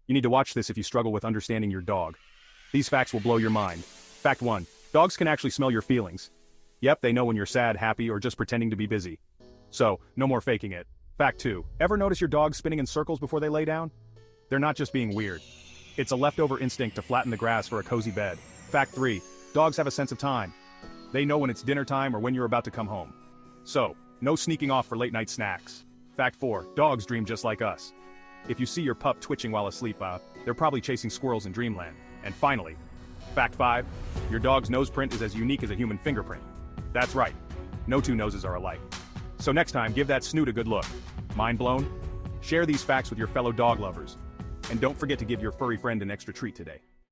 You need to watch this if you struggle with understanding your dog. These facts will blow your mind. Fact 1. Dogs can actually smell your feelings. Yep, they know when you're sad, happy, or just pretending to be busy. So, no more faking it. Fact 2. Ever notice your dog spinning in circles before they lay down? They're not just being weird. It's a leftover instinct to flatten the grass for a cozy bed. Fact 3. Dogs have a sense of time. They know when it's dinner time or when you're about to come home. So, no sneaking off for late night snacks. Fact 4. Dogs dream just like us. If you see your pup twitching while asleep, they're probably chasing squirrels in dreamland. And finally, fact 5. Your dog's nose print is as unique as a human fingerprint. That's right. No two noses are alike. So next time, give that snoot a good look. Mind blown? Share these facts with your fellow dog lovers. And don't forget to give your furry friend an extra treat today.